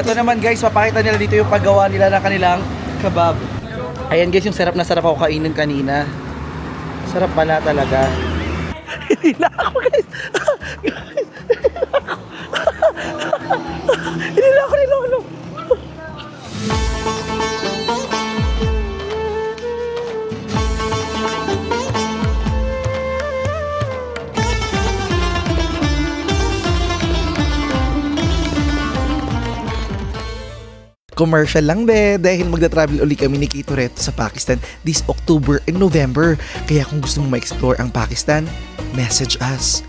Ito naman guys, papakita nila dito yung paggawa nila ng kanilang kebab. Ayan guys, yung sarap na sarap ako kainin kanina. Sarap pala talaga. Hindi na ako guys. Hindi na ako nilolo. Commercial lang be, dahil magda-travel uli kami ni Kito Reto sa Pakistan this October and November. Kaya kung gusto mo ma-explore ang Pakistan, message us.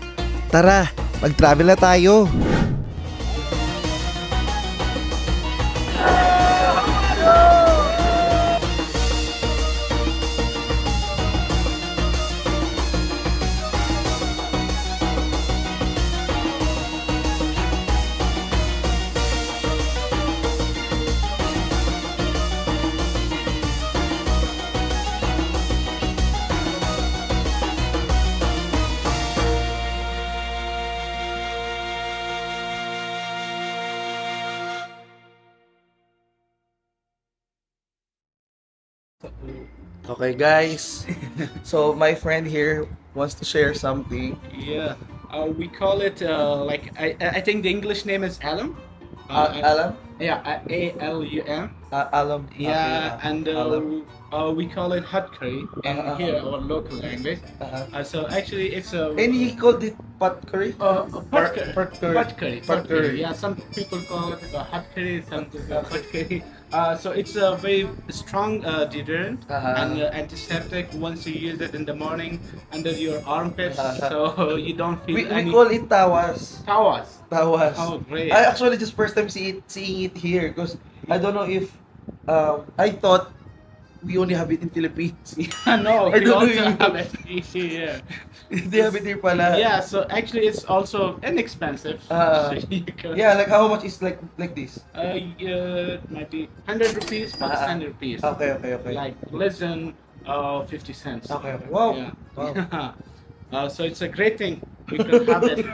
Tara, mag-travel na tayo! Okay guys, so my friend here wants to share something. Yeah, we call it I think the English name is alum. Alam? Yeah, ALUM. Alam. Yeah, Okay, and alam. we call it hot curry in here, our local language. So actually, it's a And he called it pot curry? pot curry. Pot curry. Pot curry. Pot curry. Yeah, some people call it hot curry, some people pot curry. So it's a very strong deodorant and antiseptic. Once you use it in the morning under your armpits, so you don't feel We any call it tawas. tawas. Tawas. Oh, great. I actually just first time seeing it here because I don't know if I thought we only have it in Philippines. Yeah, no, I we don't also know. have it here. They have it here pala. Yeah, so actually it's also inexpensive. So you can, Yeah, like how much is like this? might be 100 rupees, Pakistani rupees. Okay. Like less than 50 cents. Okay. Wow. Yeah. Wow. So it's a great thing. We could have it.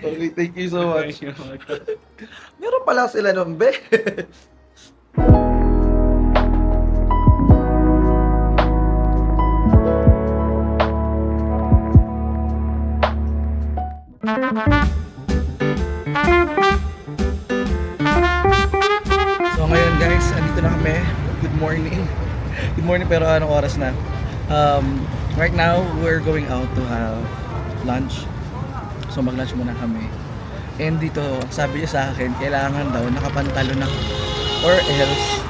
Okay, thank you so much. You're welcome. Meron pala sila nun, be. So ngayon guys, andito na kami. Good morning. Good morning, pero anong oras na? Right now, we're going out to have lunch. So mag-lunch muna kami. And dito, sabi niya sa akin, kailangan daw nakapantalo na or else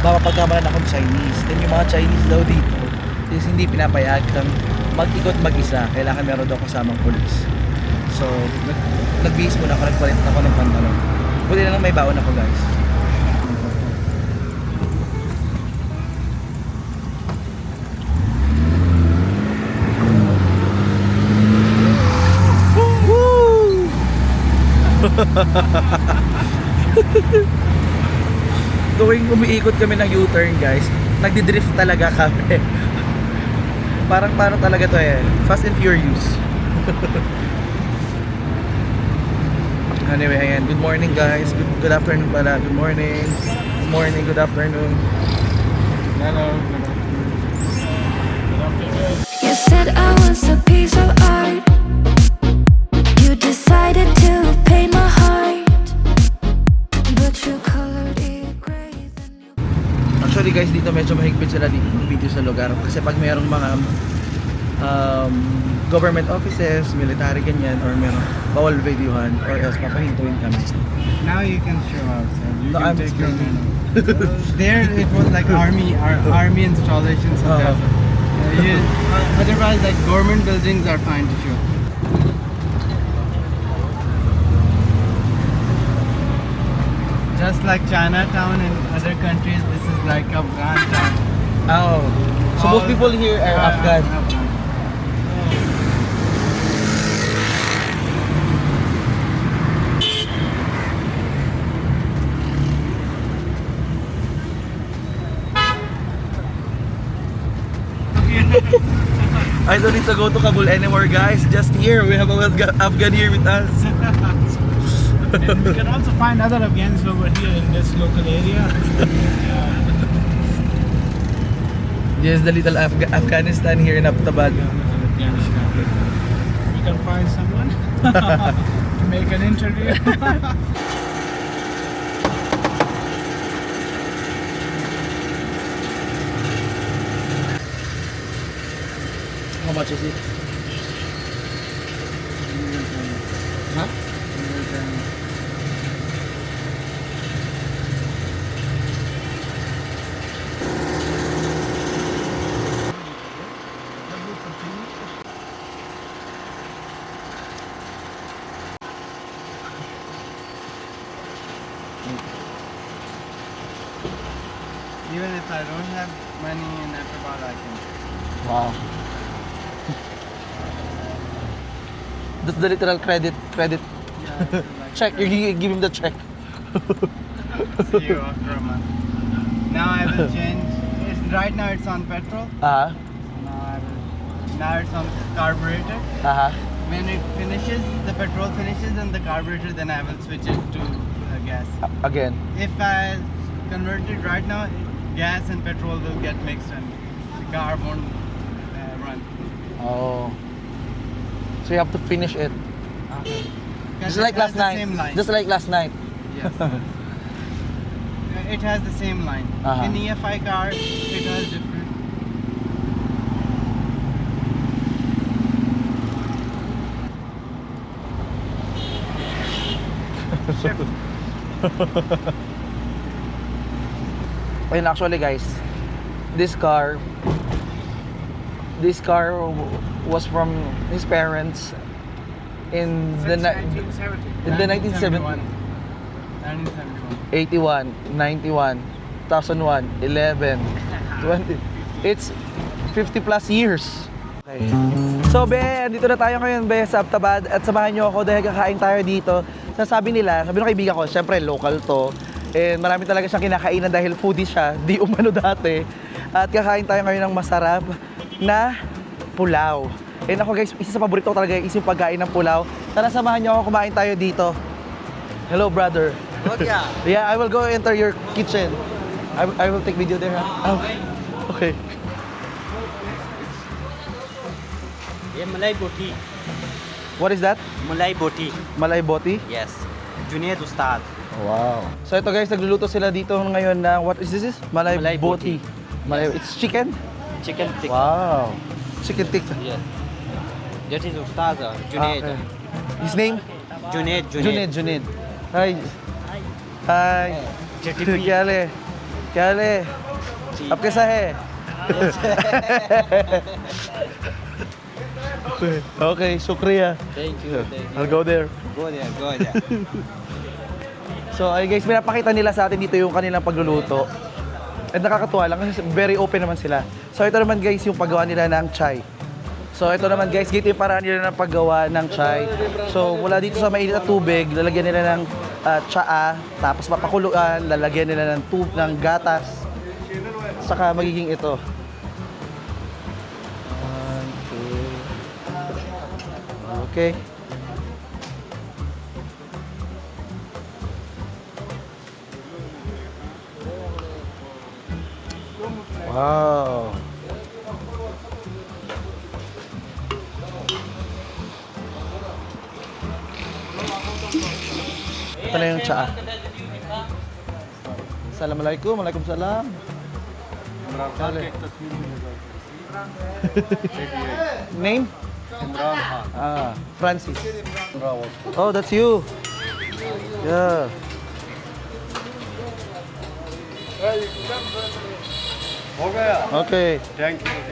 baka pagkamalan akong Chinese. Then yung mga Chinese daw dito is hindi pinapayagan mag-ikot mag-isa. Kailangan meron daw kasamang police. So, nag-bihis muna ako, nagpalit ako ng pantalon. Buti na lang may baon ako guys. Tuwing umiikot kami ng U-turn guys, nagdi-drift talaga kami. Parang talaga to eh, Fast and Furious. Anyway, ayan, good morning guys, good afternoon pala, good morning, good afternoon. Hello. You said I was a piece of art. You decided to paint my heart, but you colored it gray. Actually guys, dito medyo mahigpit sila dito ng video sa lugar. Kasi pag mayroong mga government offices, military ganyan, or meron bawal videohan, or else papahintuin kami. Now you can show outside. You No, can I'm take your explaining. nano. There it was like army installations. And that's it. Otherwise, like government buildings are fine to show. Just like Chinatown in other countries, this is like Afghan town. Oh, so most people here are Afghan. I don't need to go to Kabul anymore guys. Just here, we have a Afghan here with us. And we can also find other Afghans over here in this local area. Yes, the little Afghanistan here in Aptabad. Afghanistan. We can find someone to make an interview. How much is it? Huh? Even if I don't have money in Hyderabad, I can. Wow. That's the literal credit. Yeah, like Check, you give him the check. see you after a month. Now I will change. Right now it's on petrol. Ah, Now it's on carburetor. When it finishes, the petrol finishes and the carburetor, then I will switch it to gas. again. If I convert it right now, gas and petrol will get mixed and the car won't run. Oh. So you have to finish it. Because Just it like has last the night. Same line. Just like last night. Yes. It has the same line. Uh-huh. In EFI cars, it has different. Shift. And actually guys, this car was from his parents in the 1970, 1971. 81, 91, 2001, 11, 20. It's 50 plus years. Okay. So be, andito na tayo ngayon be sa Aptabad at samahan nyo ako dahil kakain tayo dito. Sabi ng kaibigan ko, syempre local to. And marami talaga siyang kinakainan dahil foodie siya, di umano dati. At kakain tayo ngayon ng masarap na pulaw. And ako guys, isa sa paborito ko talaga is yung pagkain ng pulaw. Tara samahan nyo ako, kumain tayo dito. Hello brother. Yeah, I will go enter your kitchen. I will take video there. Huh? Oh, okay. ये मलाई बोटी What is that? मलाई बोटी Malay boti? Yes Junaid Ustad Wow. So ito guys, nagluluto sila dito ngayon ng what is this? Malay, Malay boti. boti. Malay, it's chicken? Chicken tikka Wow. Chicken tikka. Yes that is Ustad Junaid Okay. His name? Junaid Junaid. Junaid. Hi. Hi. क्या ले? क्या ले? अब कैसा है? Okay, shukriya. Thank you I'll go there. Go there So, ay guys, pinapakita nila sa atin dito yung kanilang pagluluto. At nakakatuwa lang kasi very open naman sila. So, ito naman guys yung paggawa nila ng chai. So, ito naman guys, dito yung paraan nila ng paggawa ng chai. So, mula dito sa mainit na tubig, lalagyan nila ng tsaa, tapos papakuluan, lalagyan nila ng gatas, saka magiging ito. 1, 2. Okay. Wow. Ito na yung tsaa. Assalamualaikum, waalaikumsalam. Name? Francis. Oh, that's you. Yeah. Okay.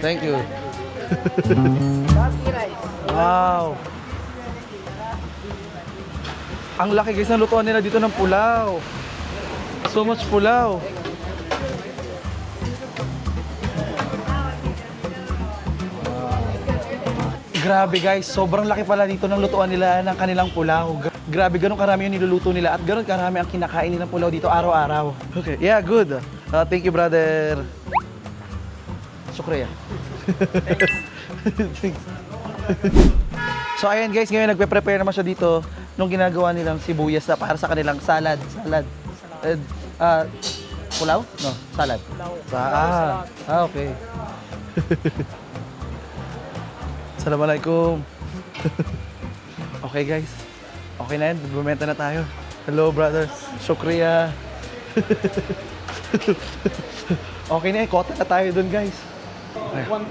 Thank you. Wow. Ang laki guys ng lutuan nila dito ng pulaw. So much pulaw. Grabe guys, sobrang laki pala dito ng lutuan nila ng kanilang pulaw. Grabe, ganun karami yung niluluto nila at ganun karami ang kinakain nilang pulaw dito araw-araw. Okay, yeah, good. Thank you, brother. Shukriya. Thanks. So ayan guys, ngayon nagpe-prepare naman siya dito nung ginagawa nilang sibuyas na para sa kanilang salad. And, pulaw? No, salad. Okay. Assalamualaikum. Okay guys. Okay na yan, bumenta na tayo. Hello brothers. Shukriya. Okay na, kota na tayo dun guys. One,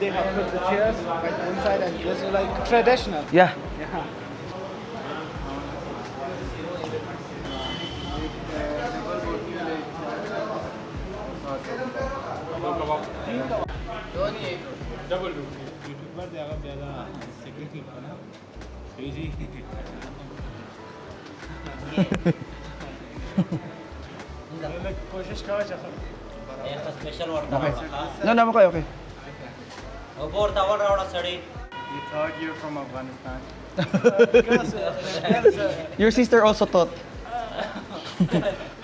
they have put the chairs like inside and this is like traditional. Yeah. Yeah. Double root. YouTuber ज़्यादा security ना crazy. like कोशिश करो चलो. No, okay. We thought you're from Afghanistan. Your sister also taught.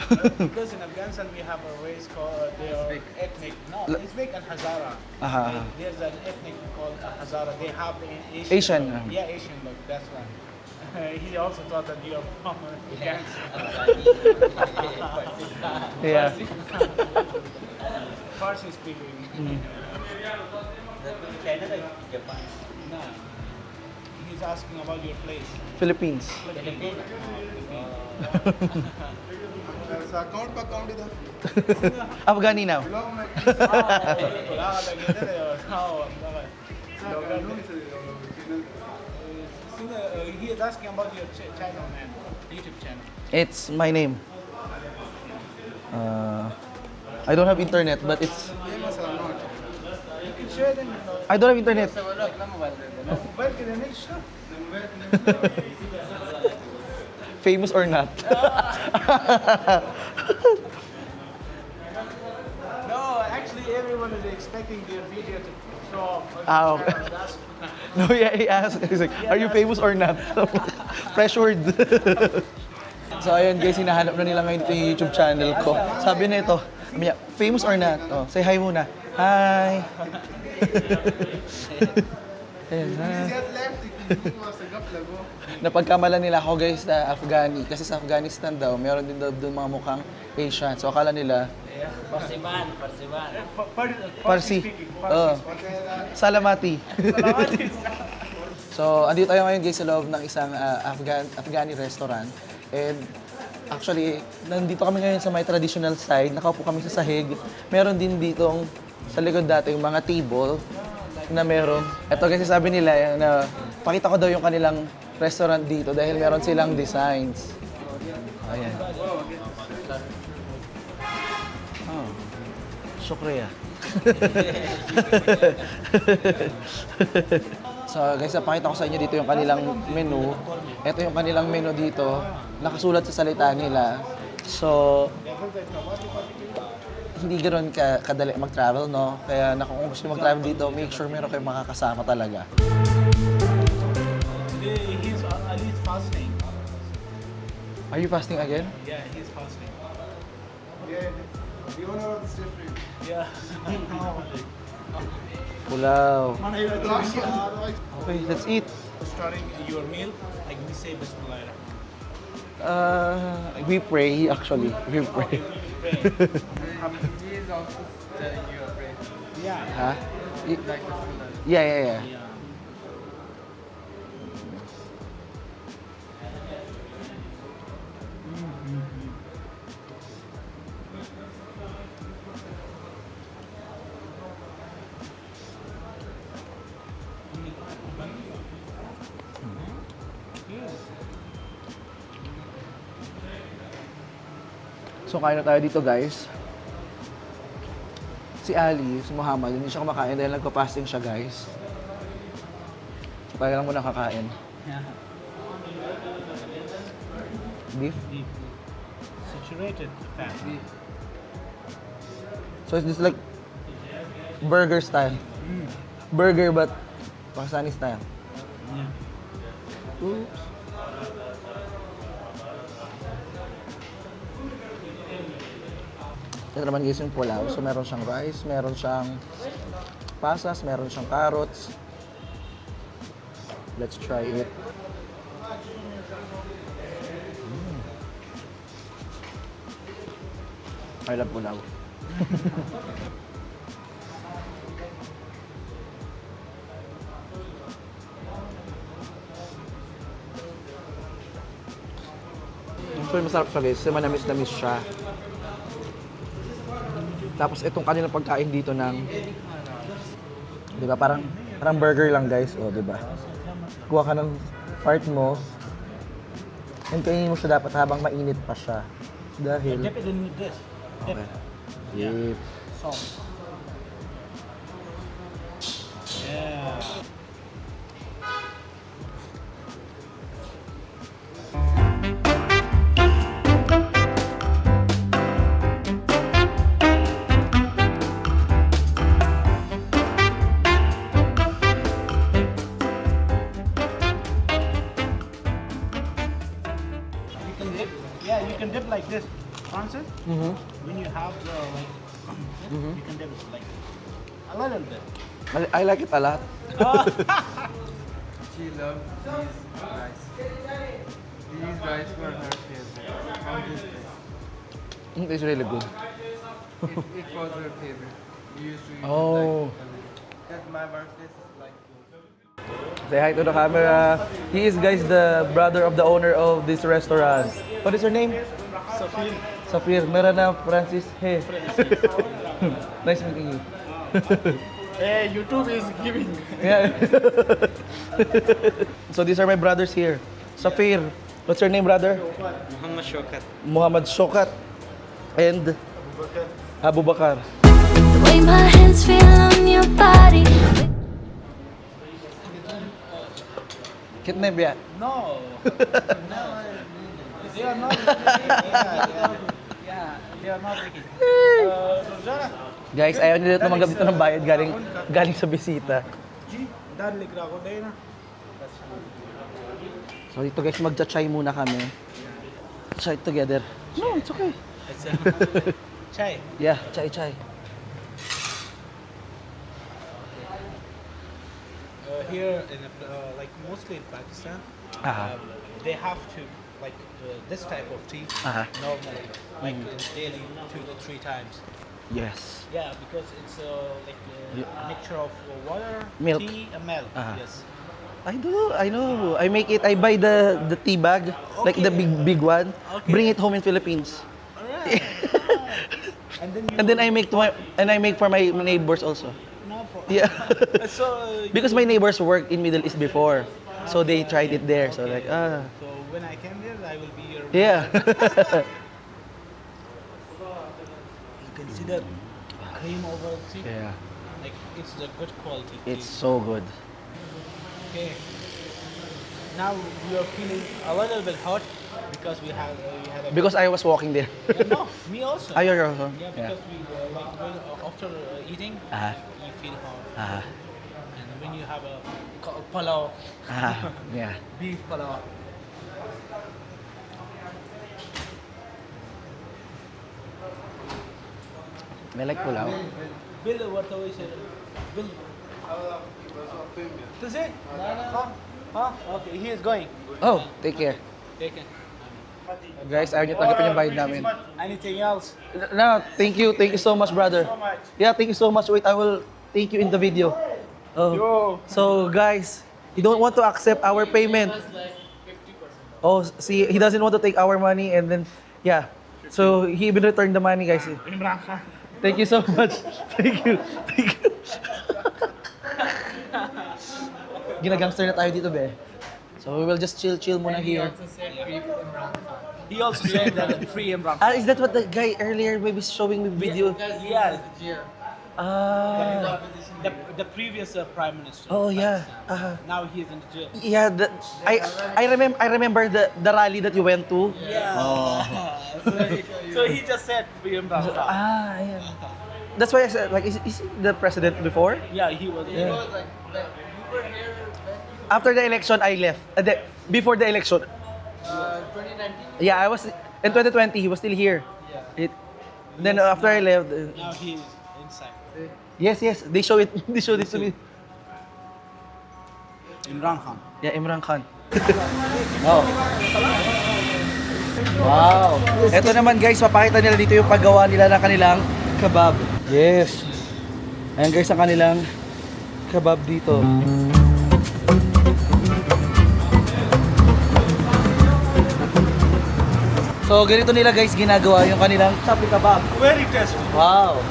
Because in Afghanistan we have a race called they are ethnic. No, Uzbek and Hazara. Aha. There's an ethnic called Hazara. They have the Asian. look. Yeah, Asian look. That's why. He also thought that you are from Afghanistan. Yeah. Farsi speaking. No. He's asking about your place. Philippines. Afghani now. He is asking about your channel, man. YouTube channel. It's my name. I don't have internet, but it's. You can share them. I don't have internet. Mobile ke nahi share. Famous or not? No, actually everyone is expecting their video to show up. Okay. That's No, yeah, he asked. He's like, are you famous or not? Pressured. So ayun guys, hinahanap na nila ngayon yung YouTube channel ko. Sabi nito, famous or not? Oh, say hi muna. Hi. Ayun, hi. Napagkamalan nila ako guys na Afghani. Kasi sa Afghanistan daw, meron din daw doon mga mukhang Asian. So akala nila, Parsi. Oh. Salamati. So, andito tayo ngayon guys sa loob ng isang Afghani restaurant. And actually, nandito kami ngayon sa may traditional side. Nakaupo kami sa sahig. Meron din ditong sa likod dati yung mga table na meron. Ito kasi sabi nila na pakita ko daw yung kanilang restaurant dito dahil meron silang designs. Ayan. Oh. Shukriya. So guys, pakita ko sa inyo dito yung kanilang menu. Ito yung kanilang menu dito. Nakasulat sa salita nila. So, hindi ganoon kadali mag-travel, no? Kaya kung gusto nyo mag-travel dito, make sure meron kayong makakasama talaga. He's Ali's fasting. Are you fasting again? Yeah, he's fasting. Yeah, the owner of the restaurant. Yeah. Pulaw. Okay, let's eat. Starting your meal, like we say Bismillah. We pray actually. We pray. He is also telling you a prayer. Yeah. Ha? Like Bismillah. Yeah. So kain na tayo dito guys. Si Ali, si Muhammad, hindi siya kumakain dahil nagpa-fasting siya guys. So kaya lang muna kakain. Beef? Saturated fat. So it's just like burger style. Burger but Pakistani style. Yeah. Oops. Ito naman guys yung pulaw. So meron siyang rice, meron siyang pasas, meron siyang carrots. Let's try it. I love pulaw. Actually, masarap siya guys. Kasi manamis-namis siya. Tapos itong kanilang pagkain dito ng... Di ba? Parang burger lang guys. O, di ba? Kuha ka ng part mo. And kainin mo siya dapat habang mainit pa siya. Dahil... Dip it in with this. Okay. Dip. Salt. Yeah. You can dip. Yeah, you can dip like this. Francis, Mm-hmm. when you have the like, you can dip it like a little bit. I like it a lot. She loves these rice. These rice were her favorite. On this place. It's really good. It was her favorite. We used to eat Oh. it like because my birthday is like Say hi to the camera. He is guys the brother of the owner of this restaurant. What is her name? Sophie. Safir. Meron na Francis. Hey. Nice meeting you. Hey, YouTube is giving. Yeah. So these are my brothers here. Safir. What's your name, brother? Muhammad Shokat. Muhammad Shokat. And Abu Bakar. The way my hands feel on your body. Kidnap ya? No. No. They are not. Yeah, they are not making. Guys, ayaw nila tumanggap dito ng bayad galing sa bisita. Dahil ligra ko dahil na. So dito guys, magcha-chai muna kami. Chai together. No, it's okay. Chai. Yeah, chai. Here in like mostly in Pakistan, they have to like this type of tea normally like daily 2 to 3 times. Yes. Yeah, because it's like a mixture of water, Milk. tea, and milk. Yes. I know. I make it. I buy the tea bag, like the big one. Okay. Bring it home in Philippines. Alright. And then you And then I make for my neighbors also. no problem. Yeah. So Because my neighbors worked in Middle East before. So they tried it there. So like So when I came there, I will be your. yeah. You can see that cream over tea. Yeah. Like it's the good quality. It's tea. so good. Okay. Now we are feeling a little bit hot because we had a. Because I was walking there. No, me also. Are you also? Yeah, because we like after eating, you feel hot. And when you have a palaw, Yeah. beef palaw. I like pulao. Bill, what always Bill. This it? Huh? Okay, he is going. Oh, take care. Take it. Guys, ayaw niyo tanggapin yung bayad namin. Anything else? No, thank you so much, brother. much. Yeah, thank you so much. Wait, I will thank you in the video. Oh. So guys, he don't want to accept our payment. Oh, see, he doesn't want to take our money and then, yeah. So he even returned the money, guys. Imran Khan. Thank you so much. Thank you. Ginagangster na tayo dito, be. So we will just chill muna here. He also said that free Imran Khan. Is that what the guy earlier maybe showing me video? Yeah. Ah. The previous prime minister. Oh yeah. Now he is in the jail. Yeah, I remember the rally that you went to. Yeah. So he just said free Imran Khan. Yeah. That's why I said, like, is he the president before? Yeah, he was. Yeah. After the election, I left. Before the election. 2019. Yeah, I was in 2020. He was still here. Then after I left. Now he is inside. Yes. They show it. They showed it to me. Imran Khan. Yeah, Imran Khan. Oh. Wow! Ito naman guys, papakita nila dito yung paggawa nila ng kanilang kebab. Yes! Ayan guys, ang kanilang kebab dito. So, ganito nila guys ginagawa yung kanilang chapli kebab. Very tasty. Wow!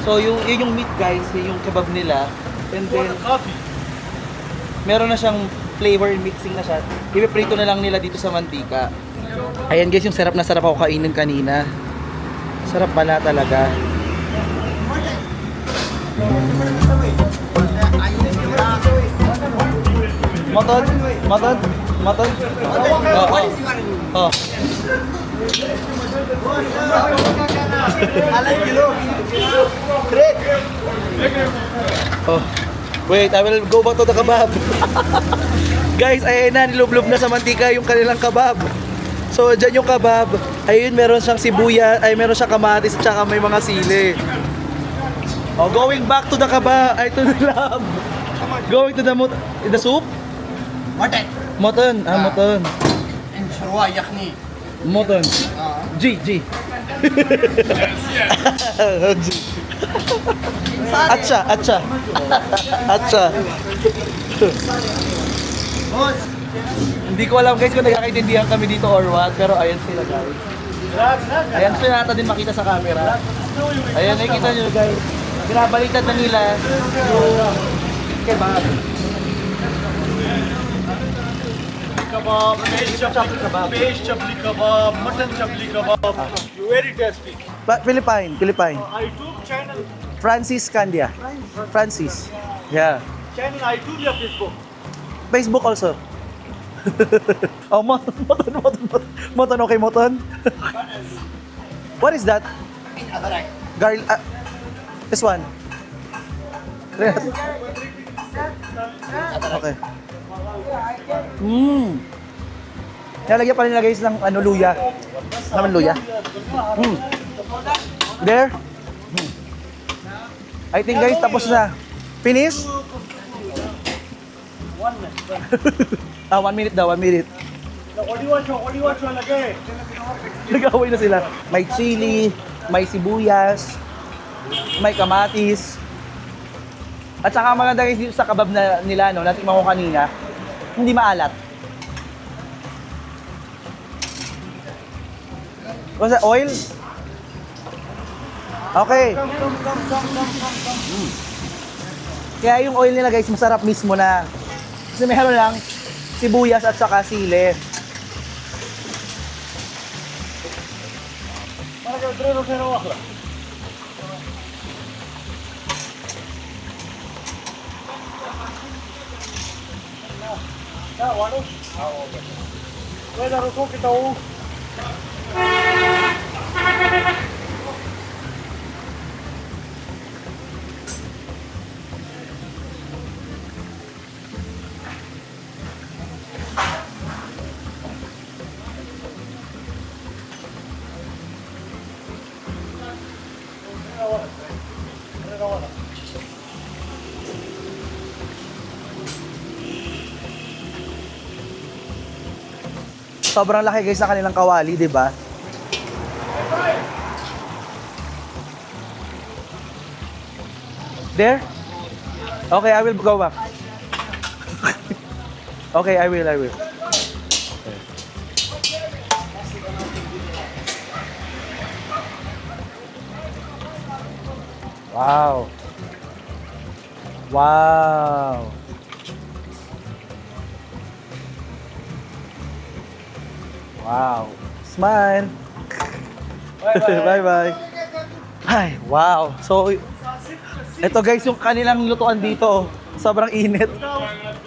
So, yun yung meat guys, yun yung kebab nila. And then, Coffee. meron na siyang flavor mixing na siya. Ipiprito na lang nila dito sa mantika. Ayan guys, yung sarap na sarap ako kainin kanina. Sarap pala talaga. Moton? Moton? Moton? Oh. Oh. Wait, I will go back to the kebab. Guys, ayun na, nilublob na sa mantika yung kanilang kebab. So, dyan yung kebab. Ayun, meron siyang sibuya, ay meron siyang kamatis at saka may mga sili. Oh, going back to the kebab, ay to the lab. Going to the soup? Mutton. Moton, moton. And shurwa yakhni. Moton. G. G. Atcha. Hindi ko alam guys kung nagkakaintindihan kami dito or what, pero ayan sila guys. Ayan sila natin din makita sa camera. Ayan, nakikita nyo guys. Binabaliktad na nila yung kebab. Kebab, fish chapli kebab, mutton chapli kebab. Very tasty. Philippine. YouTube channel. Francis Candia. Francis. Yeah. Channel YouTube या Facebook. Facebook also. Oh, moton, okay, moton. What is that? Garlic. This one. Okay. Nalagyan pa nila guys ng luya. Naman luya. There. I think guys, tapos na. Finish? 1 minute daw, 1 minute. Nag-away na sila. May chili, may sibuyas, may kamatis. At saka maganda guys dito sa kebab na nila, no, natikman ko kanina, hindi maalat. What's that, oil? Okay. Kaya yung oil nila guys, masarap mismo na. Kasi meron lang sibuyas at saka sili. Sobrang laki guys sa kanilang kawali, 'di ba? There? Okay, I will go back. Okay, I will. Wow. Wow. Wow. Smile. Bye-bye. Ay, wow. So, ito guys, yung kanilang lutuan dito. Sobrang init.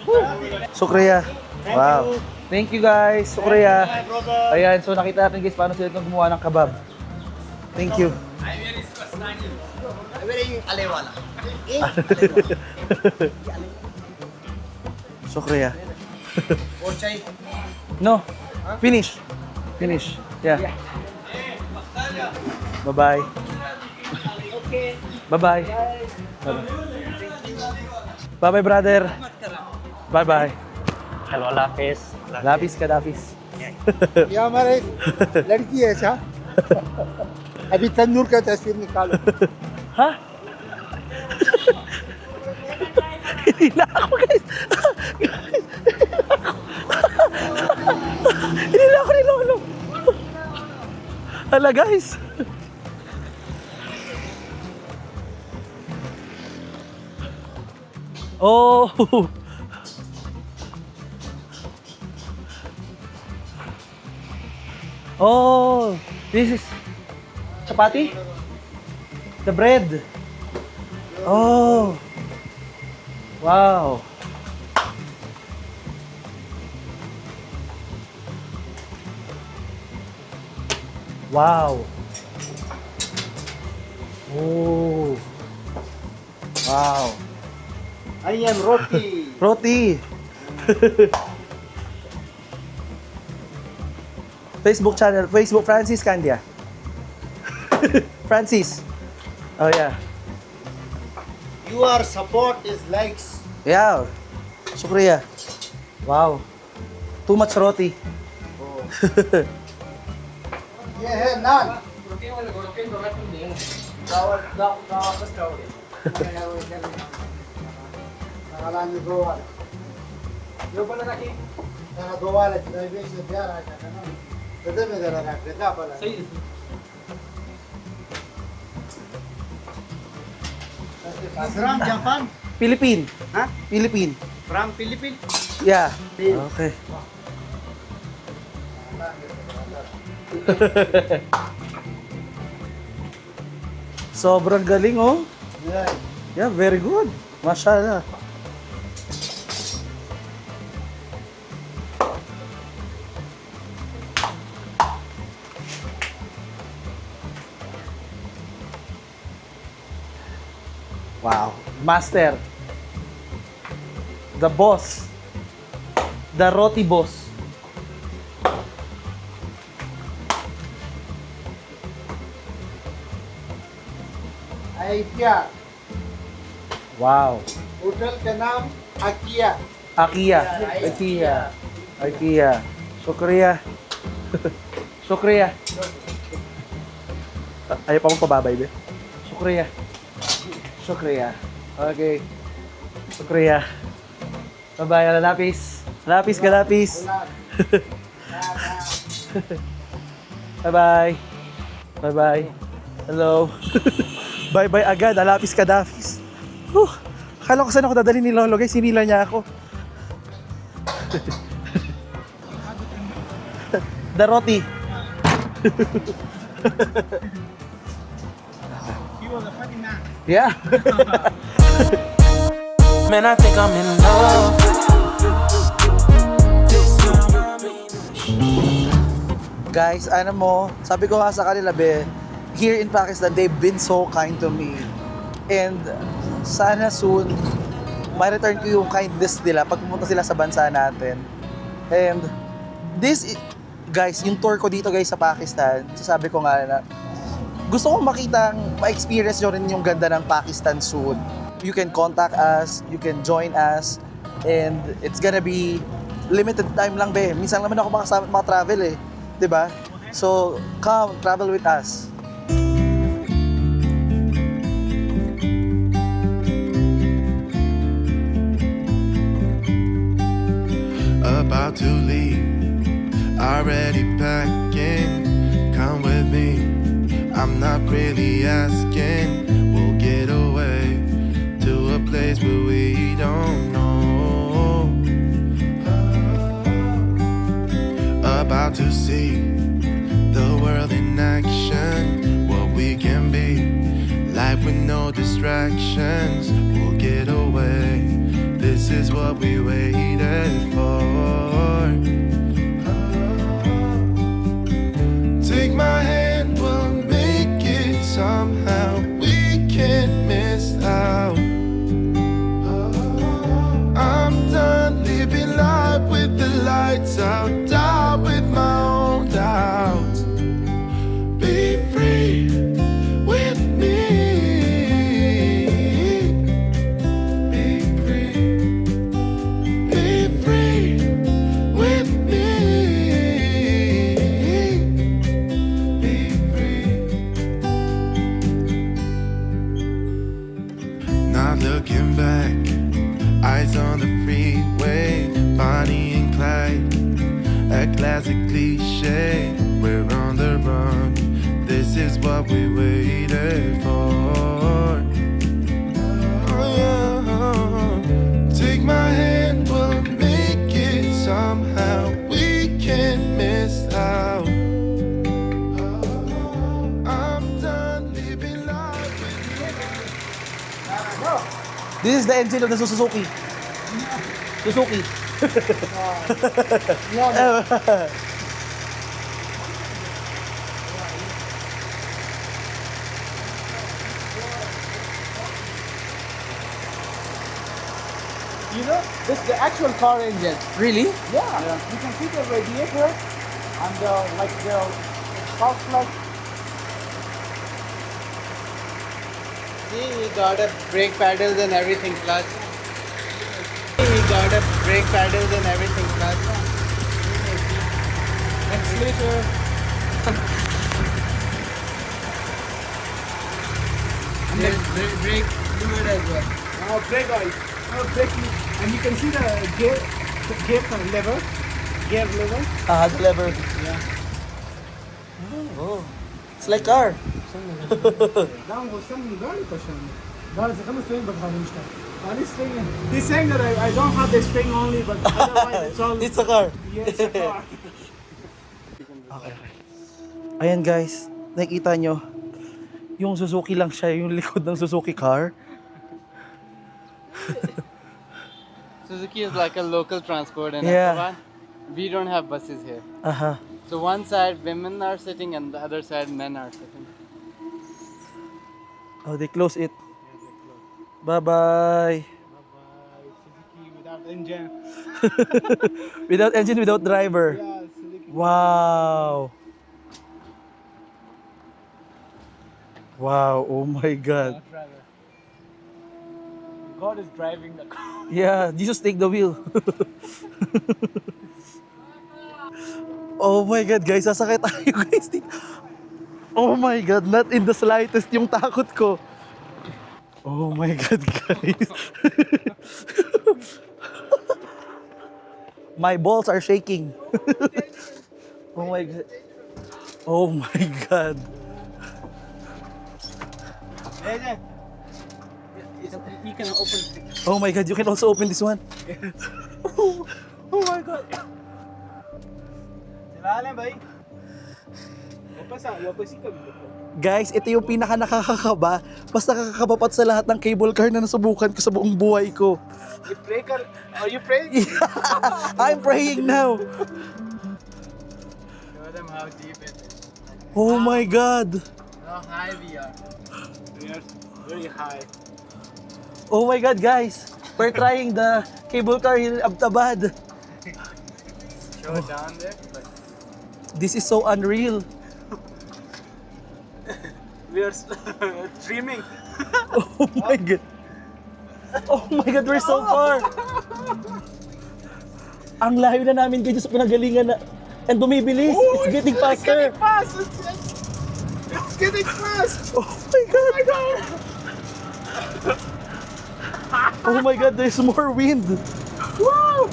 Woo. Sukriya. Wow. Thank you guys. Sukriya. Ayan, so nakita natin guys paano sila gumawa ng kebab. Thank you. Sukriya. No. Finish. Yeah. Bye-bye. Bye-bye. Bye-bye, brother. Bye-bye. Hello, Lapis. Lapis ka, Lapis. ये हमारा एक लड़की है सा अभी तंदूर का तस्वीर निकालो Ha? Hinila ako, guys. Guys, hinila ako ni Lolo. Hala, guys. Oh. Oh, this is chapati? The bread. Oh. Wow. Wow. Oh. Wow. I am roti Roti. Facebook channel, Facebook Francis Candia. Francis. Oh yeah. your support is likes Yeah. Shukriya. Wow. Too much roti. ये है नान Nakalaan yung gowal. Yung pala nakagowal at driving sa biyara ka na nun. Pwede may dalanak. Ganda pala. From Japan? Philippine. Ha? Philippine. From Philippines? Yeah. Okay. Sobrang galing, oh. Yeah. Yeah, very good. Mashallah. Wow. Master. The boss. The roti boss. Akia. Wow. Hotel का नाम Akia. Akia. Akia. Akia. Shukriya. Shukriya. Ayaw pa mong pababay, be. Shukriya. Shukriya. Okay. Shukriya. Bye-bye, Lapis. Lapis ka, Lapis. Bye-bye. Bye-bye. Hello. Bye-bye agad, Lapis ka, Dafis. Akala ko saan ako dadali ni Lolo, guys. Sinila niya ako. The roti. He was a funny man. Yeah. Man, I think I'm in love. Guys, ano mo, sabi ko nga sa kanila, be, here in Pakistan, they've been so kind to me. And sana soon, ma-return ko yung kindness nila pag pumunta sila sa bansa natin. And this, guys, yung tour ko dito guys sa Pakistan, sasabi ko nga na, gusto kong makitang, ma-experience nyo rin yung ganda ng Pakistan soon. You can contact us, you can join us, and it's gonna be limited time lang, be. Minsan naman ako makatravel eh. 'Di ba? So, come, travel with us. About to leave, already packing. Come with me, I'm not really asking. We'll get away to a place where we don't know. About to see the world in action, what we can be, life with no distractions. We'll get away, this is what we waited for. Take my hand, we'll make it somehow. We can't miss out. I'm done living life with the lights out, down with my own doubts. Be free with me. Be free. Be free with me. day. We're on the run. This is what we waited for. Oh, yeah. Take my hand, we'll make it somehow. We can't miss out. I'm done living life with you. This is the engine of the Suzuki. Suzuki. You know, this is the actual car engine. Really? Yeah. You can see the radiator and like the spark plug. See, he got a brake pedals and everything plus. He got a brake pedals and everything plus. Accelerator. And then brake fluid as well. Brake oil. Brake fluid. And you can see the gear lever. Gear lever. The lever. Yeah. Oh. It's like car. He's saying that I don't have the string only, but otherwise it's all. It's a car. Yes, a car. Okay. Ayan guys, nakikita nyo, yung Suzuki lang siya, yung likod ng Suzuki car. Suzuki is like a local transport in Yeah. Hyderabad. We don't have buses here. Aha. So one side women are sitting and the other side men are sitting. Oh, they close it. Bye-bye. Suzuki without engine. Without engine, without driver. Yeah, Suzuki. Wow. Wow, oh my God. Driver. God is driving the car. Yeah, Jesus take the wheel. Oh my God, guys, sasakay tayo guys. Oh my God, not in the slightest yung takot ko. Oh my God, guys. My balls are shaking. Oh my God. Oh my God. You can open. Oh my God, you can also open this one. Oh my God. Guys, ito yung pinaka nakakakaba. Mas nakakakabapat sa lahat ng cable car na nasubukan ko sa buong buhay ko. You pray, are you praying? I'm praying now. Show them how deep it is. Oh my God. How high we are. We are very high. Oh my God, guys. We're trying the cable car here in Abtabad. Show down there. But This is so unreal. We are dreaming. Oh my God. Oh my God, we're so far. Ang layo na namin kayo sa pinagalingan na and bumibilis. It's getting faster. Fast. It's getting fast. Oh my God. Oh my God, there's more wind. Woo!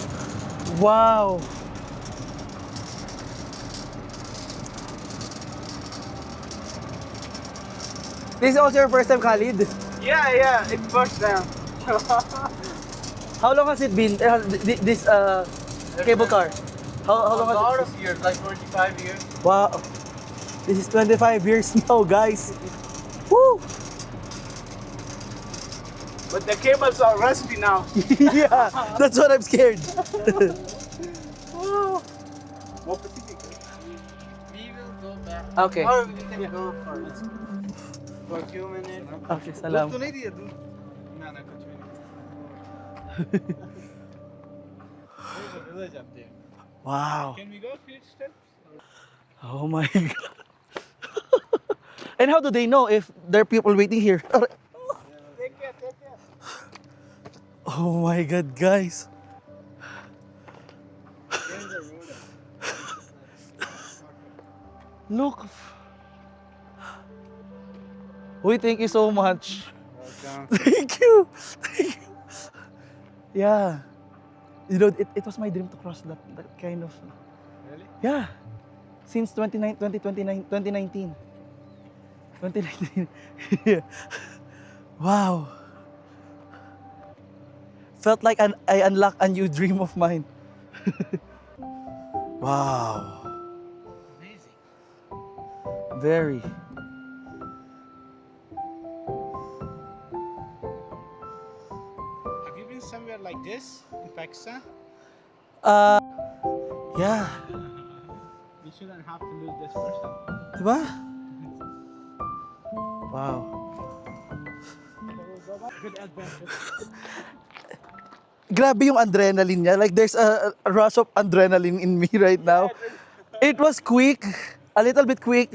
Wow. This is also your first time, Khalid? Yeah. It's first time. How long has it been, this cable car? How long a lot has of years, like 45 years. it? Wow. This is 25 years now, guys. Woo! But the cables are rusty now. Yeah, that's what I'm scared. More Pacific. We will go back. Okay. Or we can go for a few minutes. Okay, salam. No, continue. There's a village up there. Wow. Can we go a few steps? Oh my God. And how do they know if there are people waiting here? Take care. Oh my God, guys. Look. We thank you so much. Thank you. Yeah. You know, it was my dream to cross that kind of. Really? Yeah. since 2019. 2019. Wow. Felt like I unlocked a new dream of mine. Wow. Amazing. Very. Have you been somewhere like this in Pakistan? Yeah. You shouldn't have to lose this person. Diba? Wow. Good adventure. Grabe yung adrenaline niya. Like there's a rush of adrenaline in me right now. It was quick, a little bit quick,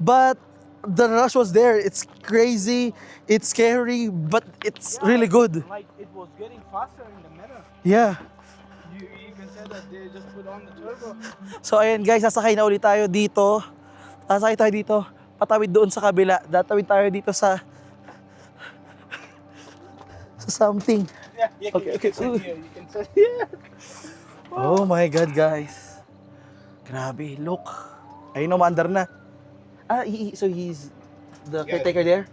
but the rush was there. It's crazy, it's scary, but it's really good. Like it was getting faster in the middle. Yeah. You can say that they just put on the turbo. So ayan guys, sasakay na ulit tayo dito. Sasakay tayo dito. Patawid doon sa kabila. Datawid tayo dito sa something. Yeah, you can, Okay, you okay. can sit here. You can sit here. Oh my God, guys. Grabe, look. Ayun na, maandar na. So he's the caretaker there?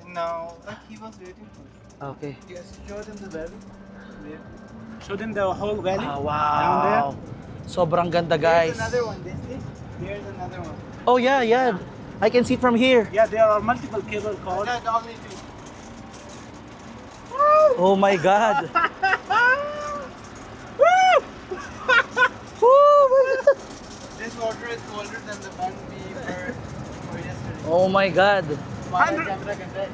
No, like he was waiting for you. Okay. Yes, show them the valley. Show them the whole valley. Ah, Down there. wow. Sobrang ganda, guys. There's another one. Here's another one. Oh yeah, yeah. I can see it from here. Yeah, there are multiple cable cars. No, only two. Oh my God. This water is colder than the one we heard for yesterday. Oh my God. Camera can try.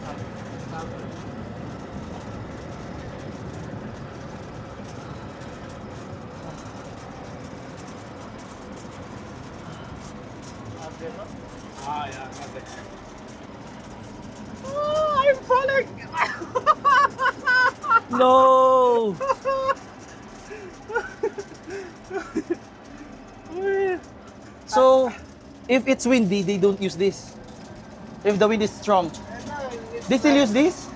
Ah, yeah, nothing. Oh, I'm falling. No. So, if it's windy, they don't use this. If the wind is strong, they still use this?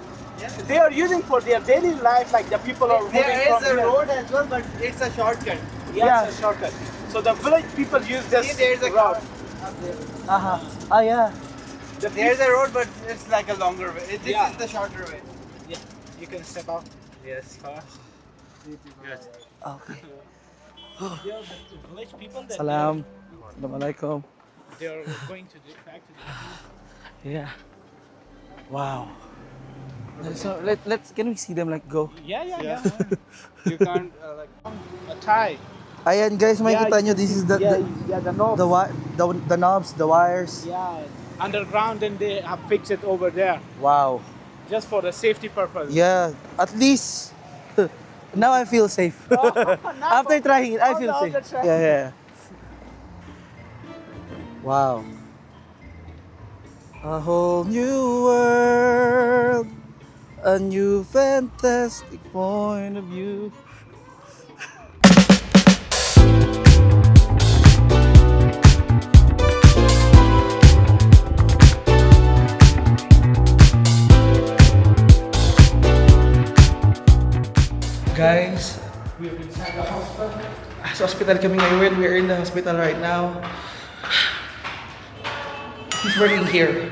They are using for their daily life, like the people are moving There from is a here. road as well, but it's a shortcut. Yeah, it's a shortcut. So the village people use this See, there's a road. car up there. Aha. Ah, yeah. There's a road, but it's like a longer way. This Yeah. is the shorter way. Yeah, you can step out. Yes, fast. Good. Okay. They are the village people that Salam. Assalamualaikum. they are going to the factory. Yeah. Wow. So can we see them like go? Yeah. You can't like a tie. Ayan guys, makikita nyo, this is the the knob. the knobs, the wires. Yeah, underground, and they have fixed it over there Wow. just for the safety purpose. Yeah, at least now I feel safe. After trying it, I feel after safe. trying Yeah. Wow. A whole new world, a new fantastic point of view. Guys, we're inside the hospital. Sa hospital kami ngayon. We're in the hospital right now. He's working here.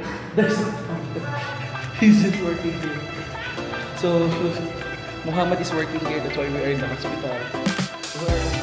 He's just working here. So, Muhammad is working here. That's why we are in the hospital. We're